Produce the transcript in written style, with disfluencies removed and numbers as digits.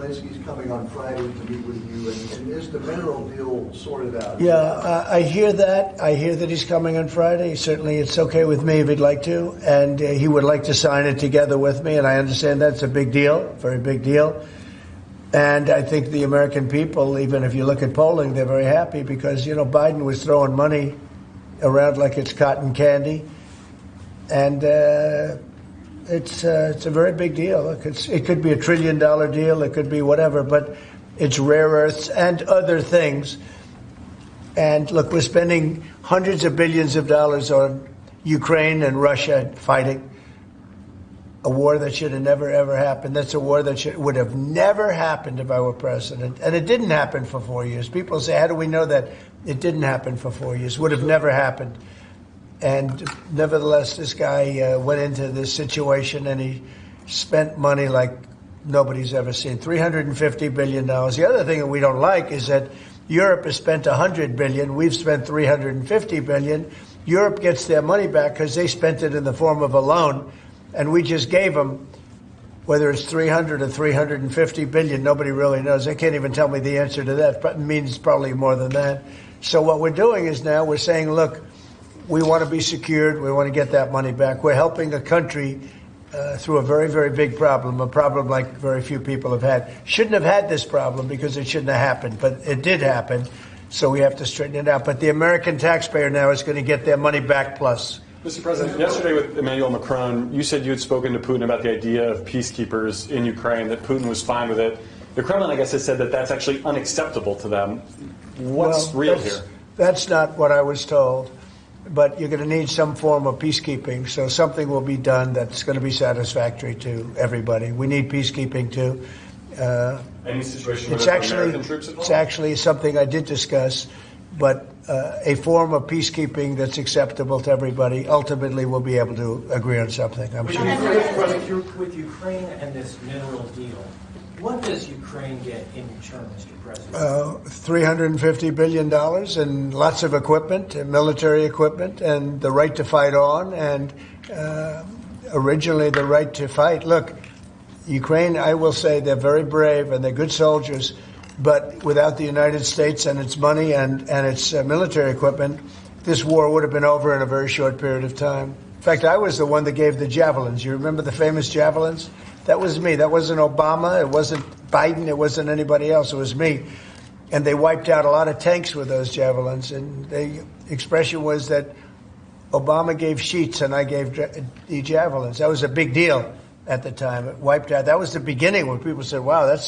Zelensky's coming on Friday to meet with you, and is the mineral deal sorted out? Yeah, I hear that. I hear that he's coming on Friday. Certainly, it's okay with me if he'd like to, and he would like to sign it together with me, and I understand that's a big deal, very big deal. And I think the American people, even if you look at polling, they're very happy because, Biden was throwing money around like it's cotton candy. And it's a very big deal. Look, it could be $1 trillion deal. It could be whatever, but it's rare earths and other things. And look, we're spending hundreds of billions of dollars on Ukraine and Russia fighting a war that should have never, ever happened. That's a war that would have never happened if I were president. And it didn't happen for 4 years. People say, how do we know that it didn't happen for 4 years? Would have never happened. And nevertheless, this guy went into this situation and he spent money like nobody's ever seen, $350 billion. The other thing that we don't like is that Europe has spent $100 billion. We've spent $350 billion. Europe gets their money back because they spent it in the form of a loan. And we just gave them, whether it's 300 or 350 billion, nobody really knows. They can't even tell me the answer to that. But it means probably more than that. So what we're doing is now we're saying, look, we want to be secured. We want to get that money back. We're helping a country through a very, very big problem, a problem like very few people have had. Shouldn't have had this problem because it shouldn't have happened, but it did happen. So we have to straighten it out. But the American taxpayer now is going to get their money back plus. Mr. President, yesterday with Emmanuel Macron, you said you had spoken to Putin about the idea of peacekeepers in Ukraine, that Putin was fine with it. The Kremlin, I guess, has said that that's actually unacceptable to them. What's real here? That's not what I was told. But you're going to need some form of peacekeeping, so something will be done that's going to be satisfactory to everybody. We need peacekeeping, too. Any situation where there are American troops involved? It's actually something I did discuss, but a form of peacekeeping that's acceptable to everybody. Ultimately, we'll be able to agree on something, I'm sure. With Ukraine and this mineral deal, what does Ukraine get in return, Mr. President? $350 billion and lots of equipment, and military equipment, and the right to fight on, and originally the right to fight. Look, Ukraine, I will say, they're very brave and they're good soldiers, but without the United States and its money and its military equipment, this war would have been over in a very short period of time. In fact, I was the one that gave the javelins. You remember the famous javelins? That was me. That wasn't Obama. It wasn't Biden. It wasn't anybody else. It was me. And they wiped out a lot of tanks with those javelins. And the expression was that Obama gave sheets and I gave the javelins. That was a big deal at the time. It wiped out. That was the beginning when people said, wow, that's